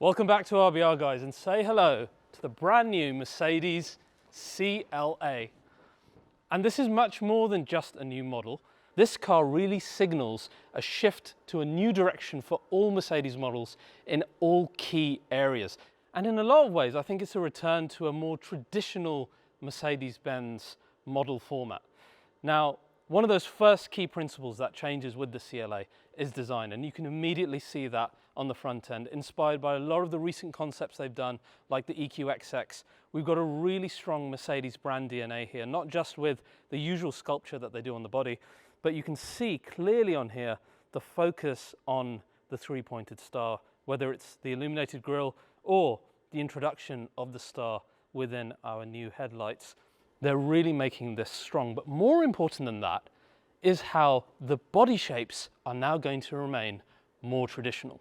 Welcome back to RBR, guys, and say hello to the brand new Mercedes CLA. And this is much more than just a new model. This car really signals a shift to a new direction for all Mercedes models in all key areas. And in a lot of ways, I think it's a return to a more traditional Mercedes-Benz model format. Now, one of those first key principles that changes with the CLA is design, and you can immediately see that on the front end, inspired by a lot of the recent concepts they've done, like the EQXX. We've got a really strong Mercedes brand DNA here, not just with the usual sculpture that they do on the body, but you can see clearly on here the focus on the three-pointed star, whether it's the illuminated grille or the introduction of the star within our new headlights. They're really making this strong, but more important than that is how the body shapes are now going to remain more traditional.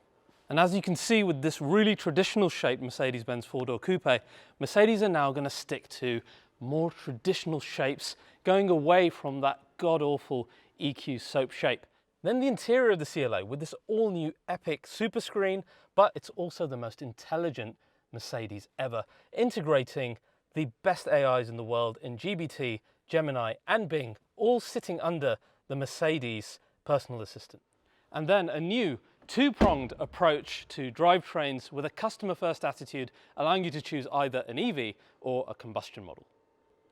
And as you can see with this really traditional shaped Mercedes-Benz four-door coupe, Mercedes are now going to stick to more traditional shapes, going away from that god-awful EQ soap shape. Then the interior of the CLA with this all-new epic super screen, but it's also the most intelligent Mercedes ever, integrating the best AIs in the world in GBT, Gemini and Bing, all sitting under the Mercedes personal assistant. And then a new two-pronged approach to drivetrains with a customer-first attitude, allowing you to choose either an EV or a combustion model.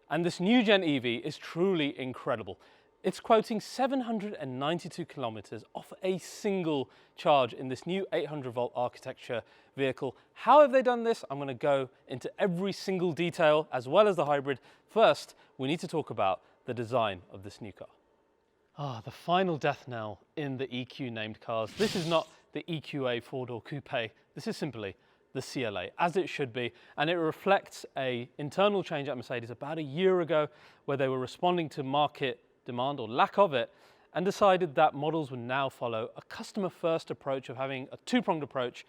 And this new gen EV is truly incredible. It's quoting 792 kilometers off a single charge in this new 800 volt architecture vehicle. How have they done this? I'm going to go into every single detail as well as the hybrid. First, we need to talk about the design of this new car. The final death knell in the EQ named cars. This is not the EQA four-door coupe. This is simply the CLA, as it should be, and it reflects an internal change at Mercedes about a year ago, where they were responding to market demand or lack of it, and decided that models would now follow a customer-first approach of having a two-pronged approach.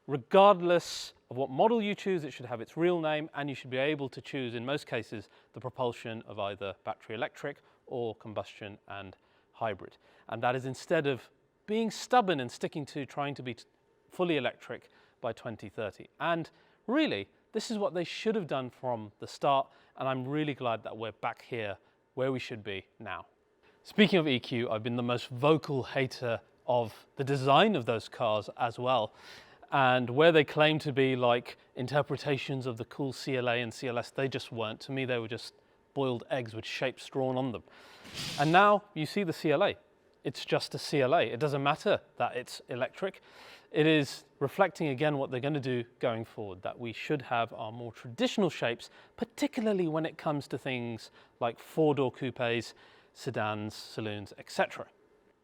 Regardless of what model you choose, it should have its real name, and you should be able to choose, in most cases, the propulsion of either battery electric or combustion and hybrid. And that is instead of being stubborn and sticking to trying to be fully electric by 2030. And really, this is what they should have done from the start, and I'm really glad that we're back here where we should be now. Speaking of EQ, I've been the most vocal hater of the design of those cars as well. And where they claim to be like interpretations of the cool CLA and CLS, they just weren't. To me, they were just boiled eggs with shapes drawn on them. And now you see the CLA. It's just a CLA. It doesn't matter that it's electric. It is reflecting again what they're going to do going forward, that we should have our more traditional shapes, particularly when it comes to things like four-door coupes, sedans, saloons, etc.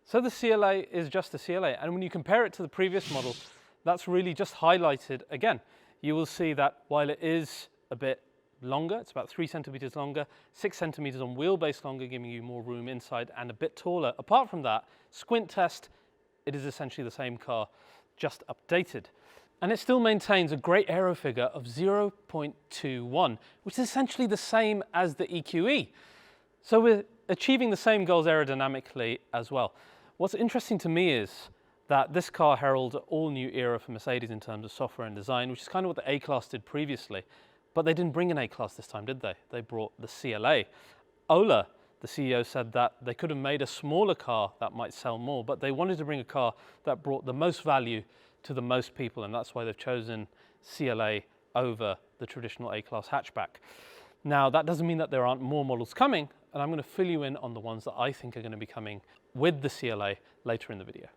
So the CLA is just a CLA, and when you compare it to the previous model, that's really just highlighted again. You will see that while it is a bit longer, it's about 3 centimeters longer, 6 centimeters on wheelbase longer, giving you more room inside, and a bit taller. Apart from that, squint test, it is essentially the same car, just updated. And it still maintains a great aero figure of 0.21, which is essentially the same as the EQE. So we're achieving the same goals aerodynamically as well. What's interesting to me is that this car heralds an all-new era for Mercedes in terms of software and design, which is kind of what the A-Class did previously. But they didn't bring an A-Class this time, did they? They brought the CLA. Ola, the CEO, said that they could have made a smaller car that might sell more, but they wanted to bring a car that brought the most value to the most people, and that's why they've chosen CLA over the traditional A-Class hatchback. Now, that doesn't mean that there aren't more models coming, and I'm going to fill you in on the ones that I think are going to be coming with the CLA later in the video.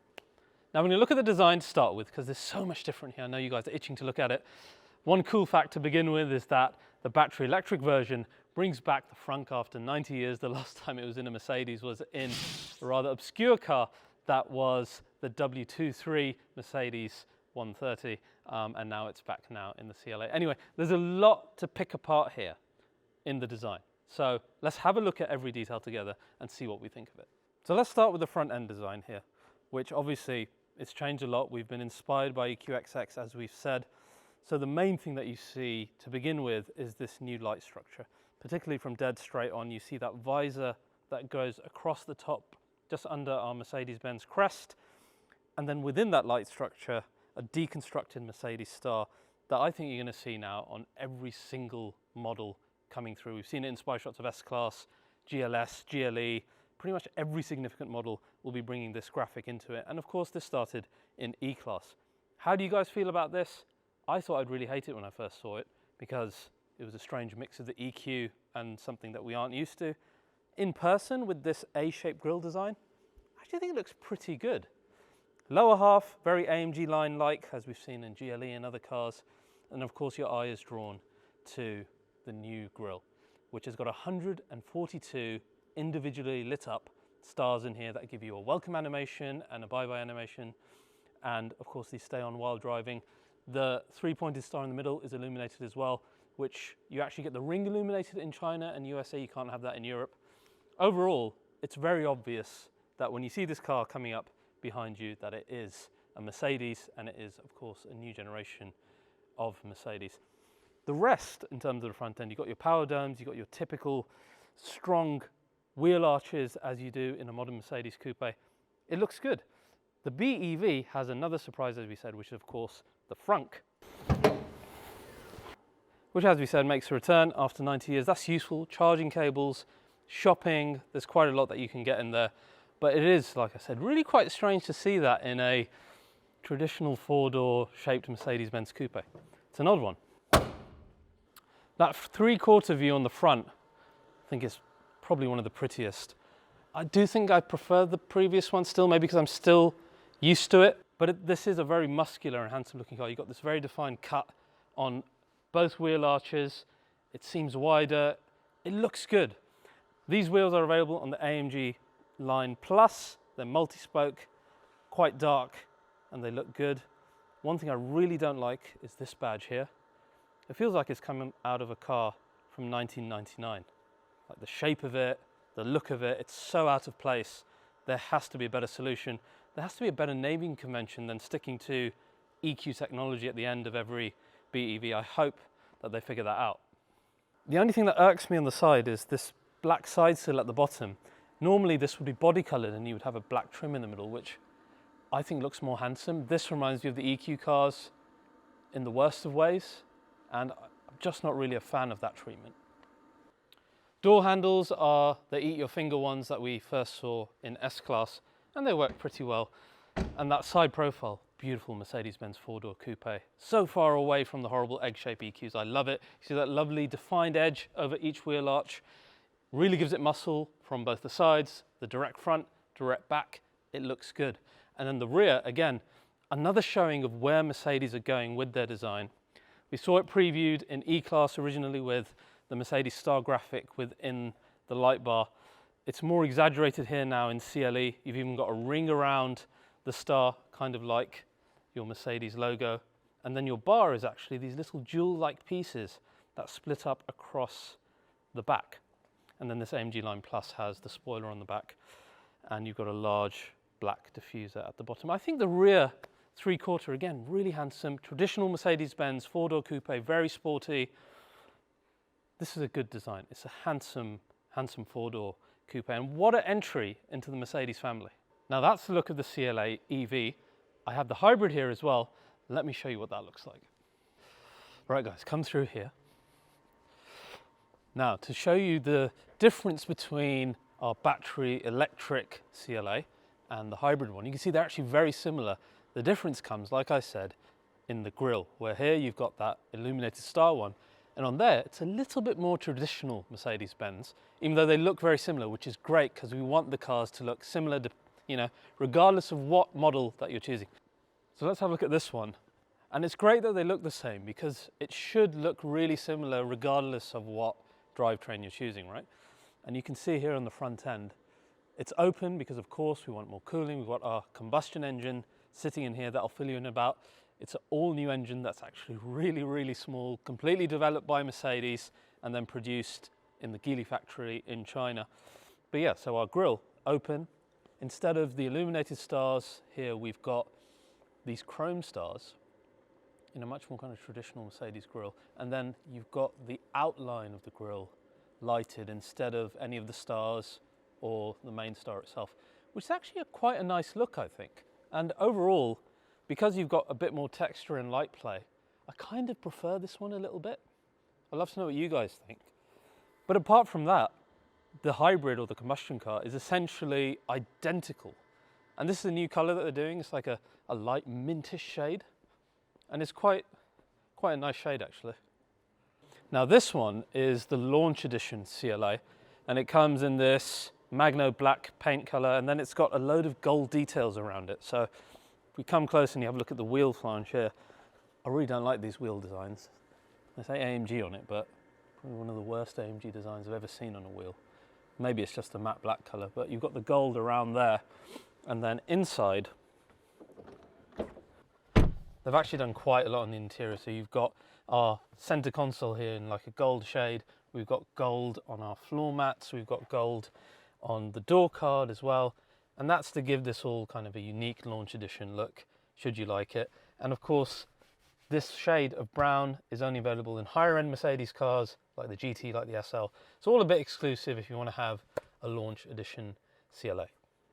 Now, when you look at the design to start with, because there's so much different here, I know you guys are itching to look at it. One cool fact to begin with is that the battery electric version brings back the frunk after 90 years. The last time it was in a Mercedes was in a rather obscure car that was the W23 Mercedes 130, and now it's back now in the CLA. Anyway, there's a lot to pick apart here in the design. So let's have a look at every detail together and see what we think of it. So let's start with the front end design here, which obviously it's changed a lot. We've been inspired by EQXX, as we've said. So the main thing that you see to begin with is this new light structure. Particularly from dead straight on, you see that visor that goes across the top, just under our Mercedes-Benz crest. And then within that light structure, a deconstructed Mercedes star that I think you're going to see now on every single model coming through. We've seen it in spy shots of S-Class, GLS, GLE. Pretty much every significant model will be bringing this graphic into it. And of course, this started in E-Class. How do you guys feel about this? I thought I'd really hate it when I first saw it because it was a strange mix of the EQ and something that we aren't used to. In person, with this A-shaped grille design, I actually think it looks pretty good. Lower half, very AMG line-like, as we've seen in GLE and other cars. And of course, your eye is drawn to the new grille, which has got 142 individually lit up stars in here that give you a welcome animation and a bye-bye animation. And of course, these stay on while driving. The three-pointed star in the middle is illuminated as well, which you actually get the ring illuminated in China and USA. You can't have that in Europe. Overall, it's very obvious that when you see this car coming up behind you, that it is a Mercedes, and it is, of course, a new generation of Mercedes. The rest, in terms of the front end, you've got your power domes, you've got your typical strong wheel arches as you do in a modern Mercedes coupe. It looks good. The BEV has another surprise, as we said, which is, of course, the frunk, which, as we said, makes a return after 90 years. That's useful. Charging cables, shopping, there's quite a lot that you can get in there. But it is, like I said, really quite strange to see that in a traditional four-door shaped Mercedes-Benz coupe. It's an odd one. That three-quarter view on the front, I think is probably one of the prettiest. I do think I prefer the previous one still, maybe because I'm still used to it. But this is a very muscular and handsome looking car. You've got this very defined cut on both wheel arches. It seems wider. It looks good. These wheels are available on the AMG Line Plus. They're multi-spoke, quite dark, and they look good. One thing I really don't like is this badge here. It feels like it's coming out of a car from 1999. Like the shape of it, the look of it, it's so out of place. There has to be a better solution. There has to be a better naming convention than sticking to EQ technology at the end of every BEV. I hope that they figure that out. The only thing that irks me on the side is this black side sill at the bottom. Normally this would be body colored and you would have a black trim in the middle, which I think looks more handsome. This reminds me of the EQ cars in the worst of ways, and I'm just not really a fan of that treatment. Door handles are the eat your finger ones that we first saw in S-Class, and they work pretty well. And that side profile, beautiful Mercedes-Benz four-door coupe. So far away from the horrible egg-shaped EQs, I love it. You see that lovely defined edge over each wheel arch. Really gives it muscle from both the sides, the direct front, direct back. It looks good. And then the rear, again, another showing of where Mercedes are going with their design. We saw it previewed in E-Class originally with the Mercedes star graphic within the light bar. It's more exaggerated here now in CLE. You've even got a ring around the star, kind of like your Mercedes logo. And then your bar is actually these little jewel-like pieces that split up across the back. And then this AMG Line Plus has the spoiler on the back, and you've got a large black diffuser at the bottom. I think the rear three-quarter, again, really handsome, traditional Mercedes-Benz four-door coupe, very sporty. This is a good design. It's a handsome, handsome four-door coupe, and what an entry into the Mercedes family. Now that's the look of the CLA EV. I have the hybrid here as well. Let me show you what that looks like. Right guys, come through here. Now, to show you the difference between our battery electric CLA and the hybrid one, you can see they're actually very similar. The difference comes, like I said, in the grille, where here you've got that illuminated star one, and on there, it's a little bit more traditional Mercedes-Benz, even though they look very similar, which is great because we want the cars to look similar, regardless of what model that you're choosing. So let's have a look at this one. And it's great that they look the same because it should look really similar regardless of what drivetrain you're choosing, right? And you can see here on the front end, it's open because of course we want more cooling. We've got our combustion engine sitting in here that I'll fill you in about. It's an all new engine that's actually really, really small, completely developed by Mercedes and then produced in the Geely factory in China. But yeah, so our grille open. Instead of the illuminated stars here, we've got these chrome stars in a much more kind of traditional Mercedes grille. And then you've got the outline of the grille lighted instead of any of the stars or the main star itself, which is actually quite a nice look, I think. And overall, because you've got a bit more texture and light play, I kind of prefer this one a little bit. I'd love to know what you guys think. But apart from that, the hybrid or the combustion car is essentially identical. And this is a new color that they're doing. It's like a light mintish shade. And it's quite a nice shade actually. Now this one is the launch edition CLA, and it comes in this Magno black paint color, and then it's got a load of gold details around it. So if we come close and you have a look at the wheel flange here, I really don't like these wheel designs. They say AMG on it, but probably one of the worst AMG designs I've ever seen on a wheel. Maybe it's just the matte black color, but you've got the gold around there. And then inside, they've actually done quite a lot on the interior. So you've got our center console here in like a gold shade. We've got gold on our floor mats. We've got gold on the door card as well. And that's to give this all kind of a unique launch edition look, should you like it. And of course, this shade of brown is only available in higher end Mercedes cars like the GT, like the SL. It's all a bit exclusive if you want to have a launch edition CLA.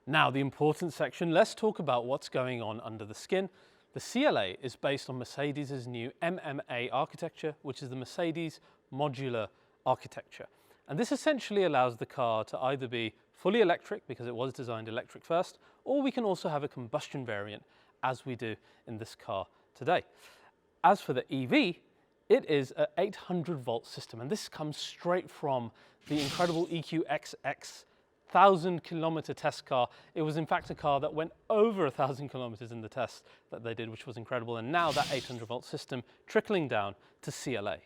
Now, the important section, let's talk about what's going on under the skin. The CLA is based on Mercedes' new MMA architecture, which is the Mercedes modular architecture. And this essentially allows the car to either be fully electric, because it was designed electric first, or we can also have a combustion variant, as we do in this car today. As for the EV, it is an 800 volt system, and this comes straight from the incredible EQXX 1,000-kilometer test car. It was in fact a car that went over 1,000 kilometers in the test that they did, which was incredible. And now that 800 volt system trickling down to CLA.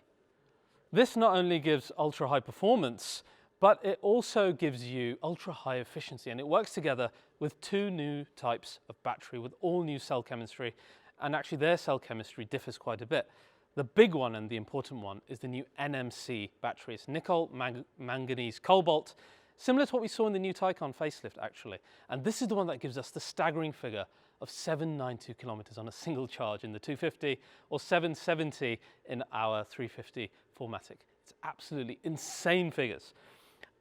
This not only gives ultra high performance, but it also gives you ultra high efficiency, and it works together with two new types of battery with all new cell chemistry. And actually their cell chemistry differs quite a bit. The big one and the important one is the new NMC battery. It's nickel, manganese, cobalt, similar to what we saw in the new Taycan facelift actually. And this is the one that gives us the staggering figure of 792 kilometers on a single charge in the 250 or 770 in our 350 4MATIC. It's absolutely insane figures.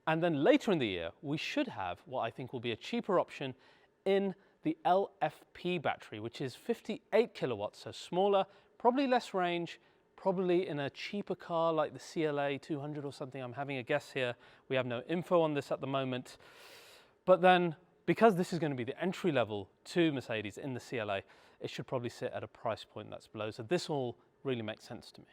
And then later in the year, we should have what I think will be a cheaper option in the LFP battery, which is 58 kilowatts, so smaller, probably less range, probably in a cheaper car like the CLA 200 or something. I'm having a guess here. We have no info on this at the moment. But then, because this is going to be the entry level to Mercedes in the CLA, it should probably sit at a price point that's below. So this all really makes sense to me.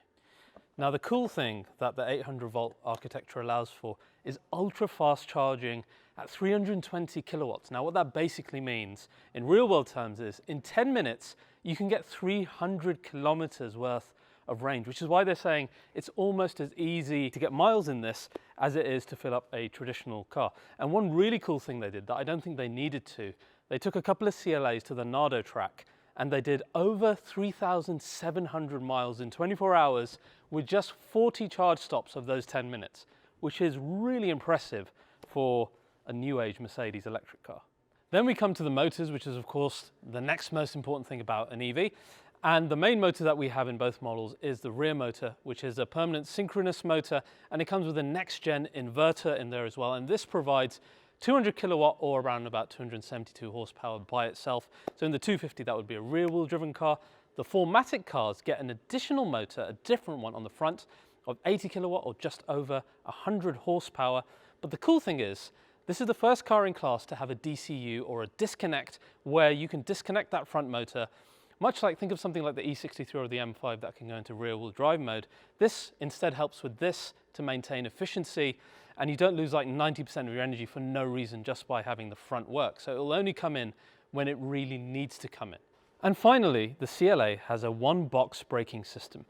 Now, the cool thing that the 800 volt architecture allows for is ultra fast charging at 320 kilowatts. Now, what that basically means in real world terms is in 10 minutes, you can get 300 kilometers worth of range, which is why they're saying it's almost as easy to get miles in this as it is to fill up a traditional car. And one really cool thing they did that I don't think they needed to, they took a couple of CLAs to the Nardo track and they did over 3,700 miles in 24 hours with just 40 charge stops of those 10 minutes, which is really impressive for a new age Mercedes electric car. Then we come to the motors, which is of course the next most important thing about an EV. And the main motor that we have in both models is the rear motor, which is a permanent synchronous motor, and it comes with a next gen inverter in there as well. And this provides 200 kilowatt or around about 272 horsepower by itself. So in the 250, that would be a rear wheel driven car. The 4MATIC cars get an additional motor, a different one on the front of 80 kilowatt or just over 100 horsepower. But the cool thing is, this is the first car in class to have a DCU or a disconnect where you can disconnect that front motor. Much like, think of something like the E63 or the M5 that can go into rear wheel drive mode. This instead helps with this to maintain efficiency, and you don't lose like 90% of your energy for no reason just by having the front work. So it will only come in when it really needs to come in. And finally, the CLA has a one box braking system.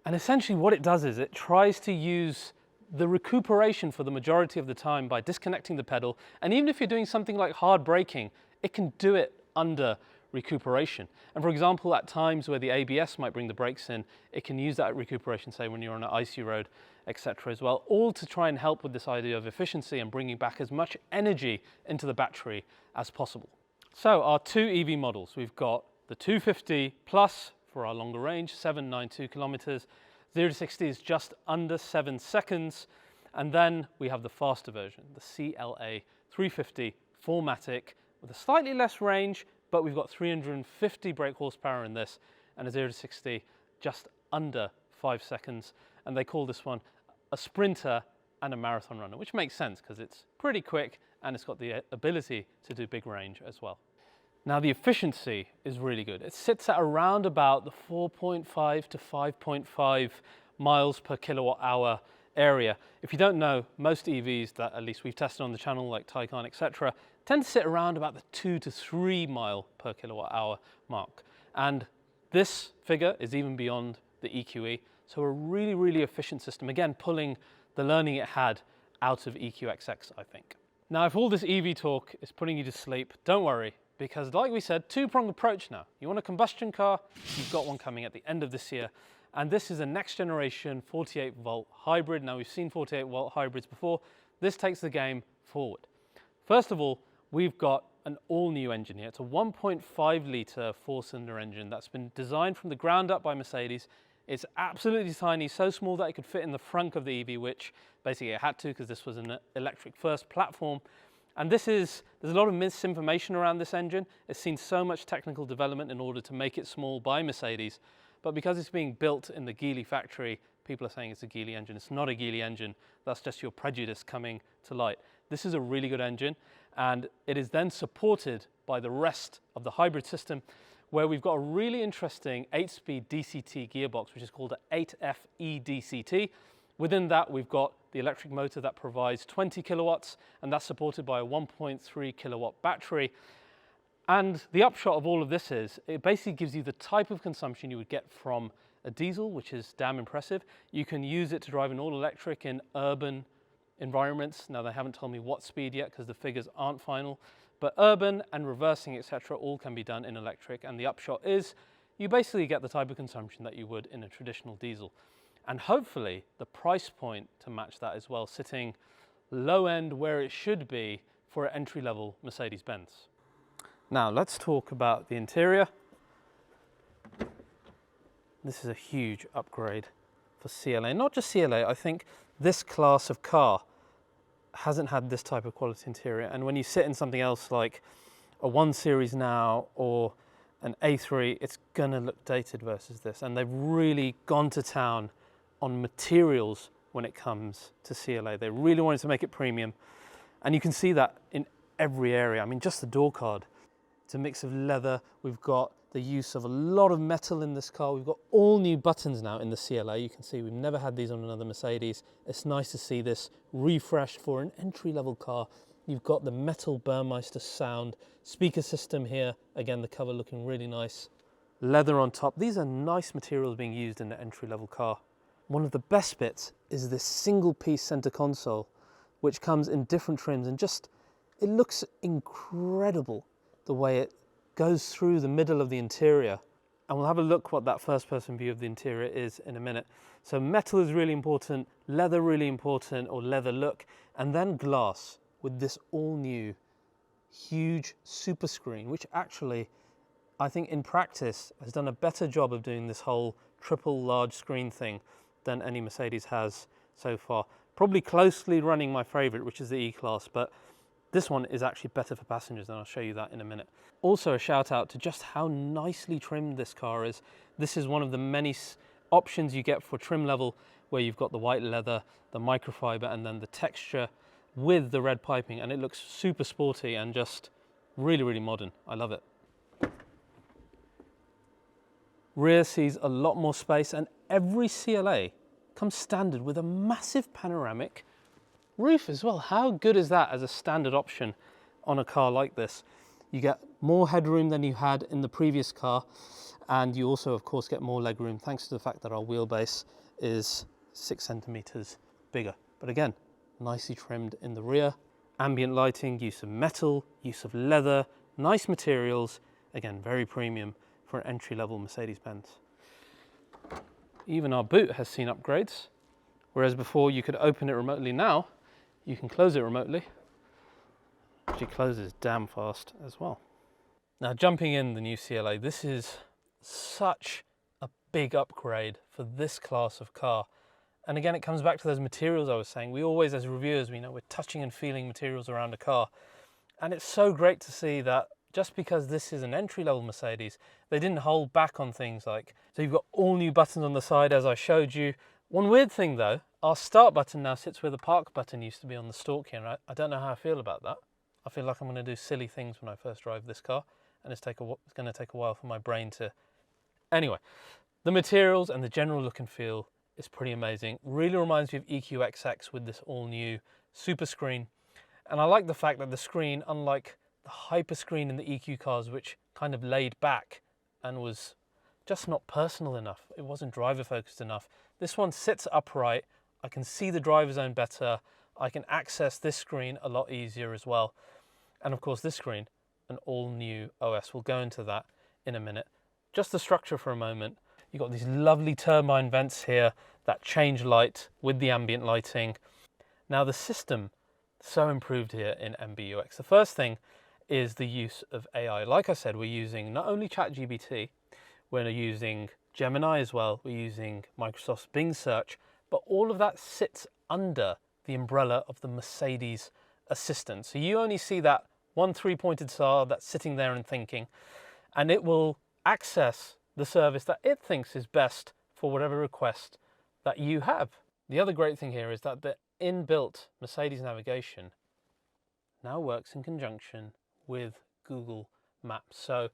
And essentially what it does is it tries to use the recuperation for the majority of the time by disconnecting the pedal. And even if you're doing something like hard braking, it can do it under recuperation. And for example, at times where the ABS might bring the brakes in, it can use that recuperation, say when you're on an icy road, etc. as well, all to try and help with this idea of efficiency and bringing back as much energy into the battery as possible. So our two EV models, we've got the 250 plus for our longer range, 792 kilometers, 0 to 60 is just under 7 seconds, and then we have the faster version, the CLA 350 4MATIC with a slightly less range, but we've got 350 brake horsepower in this and a 0 to 60 just under 5 seconds. And they call this one a sprinter and a marathon runner, which makes sense because it's pretty quick and it's got the ability to do big range as well. Now the efficiency is really good. It sits at around about the 4.5 to 5.5 miles per kilowatt hour area. If you don't know, most EVs that at least we've tested on the channel, like Taycan, etc., tend to sit around about the 2 to 3 mile per kilowatt hour mark. And this figure is even beyond the EQE. So a really, really efficient system. Again, pulling the learning it had out of EQXX, I think. Now, if all this EV talk is putting you to sleep, don't worry, because like we said, two-pronged approach now. You want a combustion car, you've got one coming at the end of this year. And this is a next generation 48-volt hybrid. Now, we've seen 48-volt hybrids before. This takes the game forward. First of all, we've got an all-new engine here. It's a 1.5 litre four-cylinder engine that's been designed from the ground up by Mercedes. It's absolutely tiny, so small that it could fit in the front of the EV, which basically it had to because this was an electric first platform. And there's a lot of misinformation around this engine. It's seen so much technical development in order to make it small by Mercedes. But because it's being built in the Geely factory, people are saying it's a Geely engine. It's not a Geely engine. That's just your prejudice coming to light. This is a really good engine, and it is then supported by the rest of the hybrid system, where we've got a really interesting 8-speed DCT gearbox, which is called an 8FE DCT. Within that, we've got the electric motor that provides 20 kilowatts, and that's supported by a 1.3 kilowatt battery. And the upshot of all of this is, it basically gives you the type of consumption you would get from a diesel, which is damn impressive. You can use it to drive an all-electric in urban environments. Now, they haven't told me what speed yet because the figures aren't final, but urban and reversing, etc., all can be done in electric. And the upshot is, you basically get the type of consumption that you would in a traditional diesel. And hopefully, the price point to match that as well, sitting low end where it should be for an entry-level Mercedes-Benz. Now, let's talk about the interior. This is a huge upgrade for CLA. Not just CLA, I think this class of car hasn't had this type of quality interior. And when you sit in something else like a 1 Series now or an A3, it's gonna look dated versus this. And they've really gone to town on materials when it comes to CLA. They really wanted to make it premium. And you can see that in every area. I mean, just the door card. It's a mix of leather. We've got the use of a lot of metal in this car. We've got all new buttons now in the CLA. You can see we've never had these on another Mercedes. It's nice to see this refreshed for an entry-level car. You've got the metal Burmeister sound, speaker system here. Again, the cover looking really nice. Leather on top. These are nice materials being used in the entry-level car. One of the best bits is this single-piece center console, which comes in different trims, and just, it looks incredible the way it goes through the middle of the interior. And we'll have a look what that first-person view of the interior is in a minute. So metal is really important, leather really important, or leather look, and then glass with this all-new huge super screen, which actually, I think in practice, has done a better job of doing this whole triple large screen thing than any Mercedes has so far. Probably closely running my favorite, which is the E-Class, but this one is actually better for passengers, and I'll show you that in a minute. Also, a shout out to just how nicely trimmed this car is. This is one of the many options you get for trim level, where you've got the white leather, the microfiber, and then the texture with the red piping, and it looks super sporty and just really, really modern. I love it. Rear sees a lot more space, and every CLA comes standard with a massive panoramic roof as well. How good is that as a standard option on a car like this? You get more headroom than you had in the previous car, and you also of course get more legroom thanks to the fact that our wheelbase is 6 centimeters bigger. But again, nicely trimmed in the rear. Ambient lighting, use of metal, use of leather, nice materials. Again, very premium for an entry-level Mercedes-Benz. Even our boot has seen upgrades. Whereas before you could open it remotely, now you can close it remotely. Actually closes damn fast as well. Now, jumping in the new CLA, this is such a big upgrade for this class of car. And again, it comes back to those materials I was saying. We always, as reviewers, we know we're touching and feeling materials around a car. And it's so great to see that just because this is an entry-level Mercedes, they didn't hold back on things like, so you've got all new buttons on the side as I showed you. One weird thing though, our start button now sits where the park button used to be on the stalk here, and I don't know how I feel about that. I feel like I'm going to do silly things when I first drive this car, and it's going to take a while for my brain to... Anyway, the materials and the general look and feel is pretty amazing. Really reminds me of EQXX with this all new super screen. And I like the fact that the screen, unlike the hyper screen in the EQ cars, which kind of laid back and was just not personal enough, it wasn't driver focused enough, this one sits upright. I can see the driver zone better. I can access this screen a lot easier as well. And of course this screen, an all new OS. We'll go into that in a minute. Just the structure for a moment. You've got these lovely turbine vents here that change light with the ambient lighting. Now the system, so improved here in MBUX. The first thing is the use of AI. Like I said, we're using not only ChatGPT, we're using Gemini as well, we're using Microsoft's Bing search, but all of that sits under the umbrella of the Mercedes assistant. So you only see that one three-pointed star that's sitting there and thinking, and it will access the service that it thinks is best for whatever request that you have. The other great thing here is that the inbuilt Mercedes navigation now works in conjunction with Google Maps. So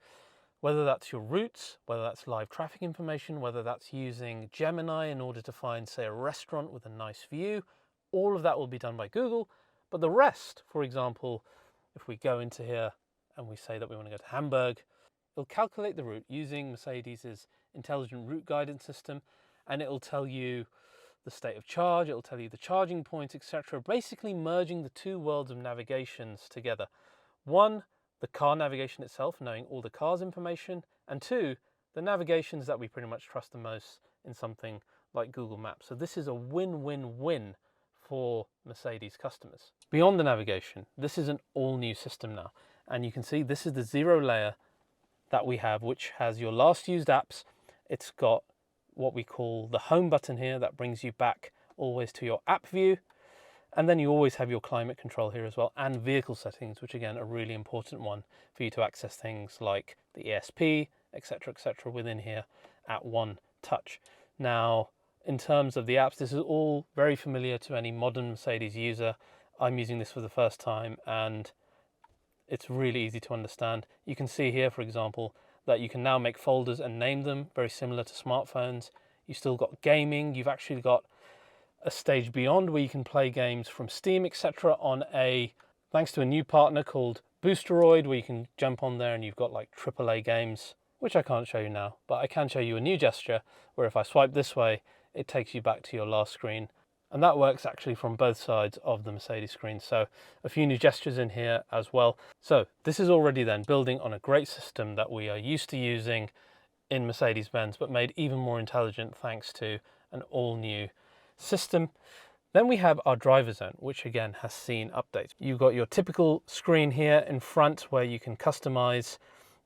whether that's your routes, whether that's live traffic information, whether that's using Gemini in order to find, say, a restaurant with a nice view, all of that will be done by Google. But the rest, for example, if we go into here and we say that we want to go to Hamburg, it'll calculate the route using Mercedes's intelligent route guidance system, and it'll tell you the state of charge, it'll tell you the charging points, etc. Basically merging the two worlds of navigations together. One, the car navigation itself, knowing all the car's information, and two, the navigations that we pretty much trust the most in something like Google Maps. So this is a win-win-win for Mercedes customers. Beyond the navigation, this is an all-new system now, and you can see this is the zero layer that we have, which has your last used apps. It's got what we call the home button here that brings you back always to your app view, and then you always have your climate control here as well, and vehicle settings, which again a really important one for you to access things like the ESP, etc., within here at one touch. Now in terms of the apps, this is all very familiar to any modern Mercedes user. I'm using this for the first time and it's really easy to understand. You can see here, for example, that you can now make folders and name them, very similar to smartphones. You've still got gaming. You've actually got a stage beyond where you can play games from Steam, etc. on thanks to a new partner called Boosteroid, where you can jump on there and you've got like AAA games, which I can't show you now, but I can show you a new gesture where if I swipe this way, it takes you back to your last screen. And that works actually from both sides of the Mercedes screen. So a few new gestures in here as well. So this is already then building on a great system that we are used to using in Mercedes-Benz, but made even more intelligent thanks to an all new system. Then we have our driver zone, which again has seen updates. You've got your typical screen here in front where you can customize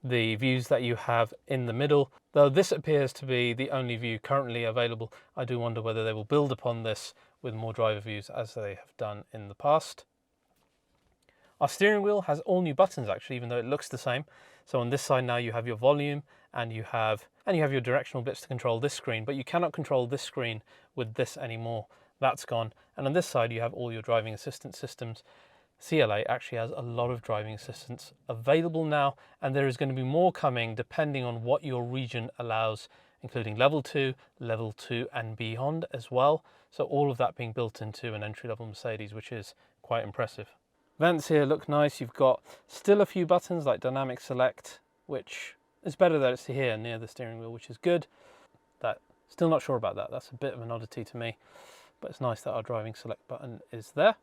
the views that you have in the middle. Though this appears to be the only view currently available, I do wonder whether they will build upon this with more driver views as they have done in the past. Our steering wheel has all new buttons actually, even though it looks the same. So on this side now you have your volume and you have your directional bits to control this screen, but you cannot control this screen with this anymore. That's gone. And on this side you have all your driving assistance systems. CLA actually has a lot of driving assistance available now, and there is going to be more coming depending on what your region allows, including level 2 and beyond as well. So all of that being built into an entry-level Mercedes, which is quite impressive. Vents here look nice. You've got still a few buttons like dynamic select, which is better that it's here near the steering wheel, which is good. Still not sure about that. That's a bit of an oddity to me, but it's nice that our driving select button is there.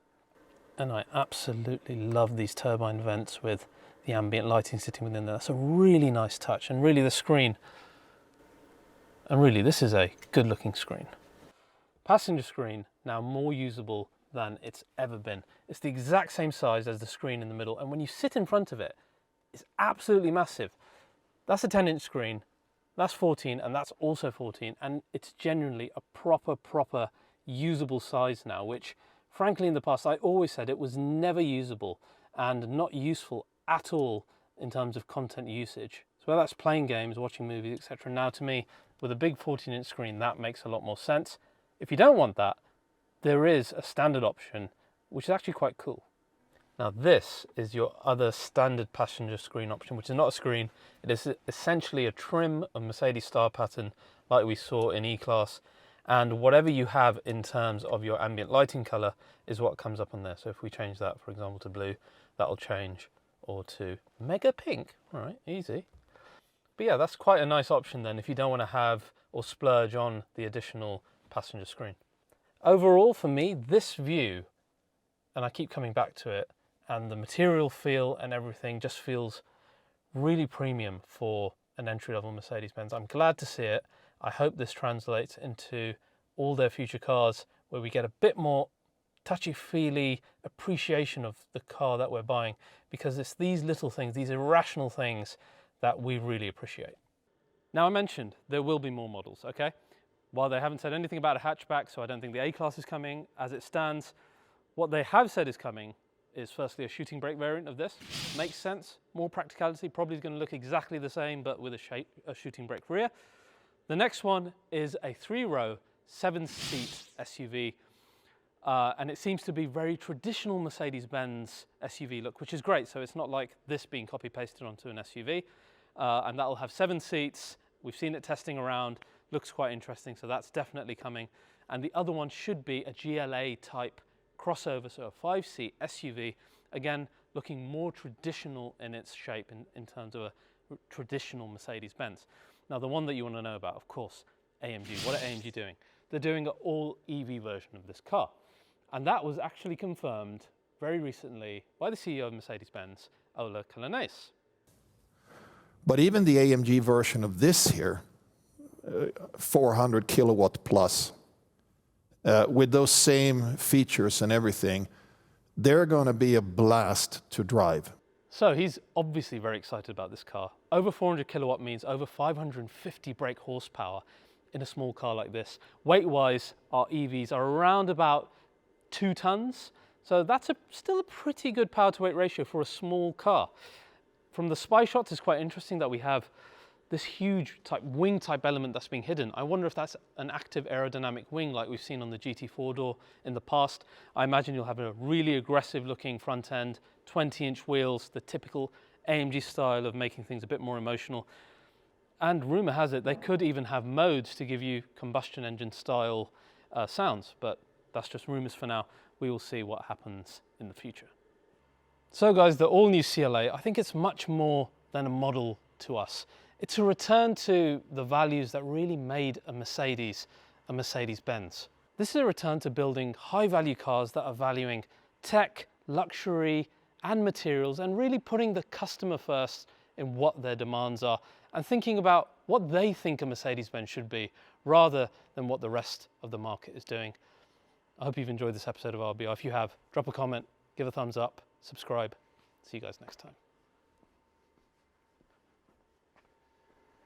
And I absolutely love these turbine vents with the ambient lighting sitting within there. That's a really nice touch, and really the screen, and really this is a good looking screen. Passenger screen now more usable than it's ever been. It's the exact same size as the screen in the middle, and when you sit in front of it, it's absolutely massive. That's a 10-inch screen, that's 14, and that's also 14, and it's genuinely a proper usable size now, which frankly in the past I always said it was never usable and not useful at all in terms of content usage. So whether that's playing games, watching movies, etc. Now to me, with a big 14-inch screen, that makes a lot more sense. If you don't want that, there is a standard option, which is actually quite cool. Now this is your other standard passenger screen option, which is not a screen. It is essentially a trim of Mercedes style pattern like we saw in E-Class. And whatever you have in terms of your ambient lighting color is what comes up on there. So if we change that, for example, to blue, that'll change, or to mega pink. All right, easy. But yeah, that's quite a nice option then if you don't want to have or splurge on the additional passenger screen. Overall, for me, this view, and I keep coming back to it, and the material feel and everything just feels really premium for an entry-level Mercedes-Benz. I'm glad to see it. I hope this translates into all their future cars where we get a bit more touchy-feely appreciation of the car that we're buying, because it's these little things, these irrational things that we really appreciate. Now I mentioned there will be more models, okay? While they haven't said anything about a hatchback, so I don't think the A-Class is coming as it stands, what they have said is coming is firstly a shooting brake variant of this. Makes sense, more practicality, probably going to look exactly the same but with a shooting brake rear. The next one is a 3-row, 7-seat SUV, and it seems to be very traditional Mercedes-Benz SUV look, which is great. So it's not like this being copy-pasted onto an SUV, and that'll have 7 seats. We've seen it testing around, looks quite interesting, so that's definitely coming. And the other one should be a GLA type crossover, so a 5-seat SUV, again, looking more traditional in its shape in terms of a traditional Mercedes-Benz. Now, the one that you want to know about, of course, AMG. What are AMG doing? They're doing an all-EV version of this car. And that was actually confirmed very recently by the CEO of Mercedes-Benz, Ola Källenius. But even the AMG version of this here, 400 kilowatt plus, with those same features and everything, they're going to be a blast to drive. So he's obviously very excited about this car. Over 400 kilowatt means over 550 brake horsepower in a small car like this. Weight-wise, our EVs are around about 2 tons. So that's still a pretty good power to weight ratio for a small car. From the spy shots, it's quite interesting that we have this huge wing type element that's being hidden. I wonder if that's an active aerodynamic wing like we've seen on the GT4 door in the past. I imagine you'll have a really aggressive looking front end, 20-inch wheels, the typical AMG style of making things a bit more emotional. And rumor has it they could even have modes to give you combustion engine style sounds, but that's just rumors for now. We will see what happens in the future. So guys, the all-new CLA, I think it's much more than a model to us. It's a return to the values that really made a Mercedes-Benz. This is a return to building high-value cars that are valuing tech, luxury, and materials, and really putting the customer first in what their demands are, and thinking about what they think a Mercedes-Benz should be, rather than what the rest of the market is doing. I hope you've enjoyed this episode of RBR. If you have, drop a comment, give a thumbs up, subscribe. See you guys next time.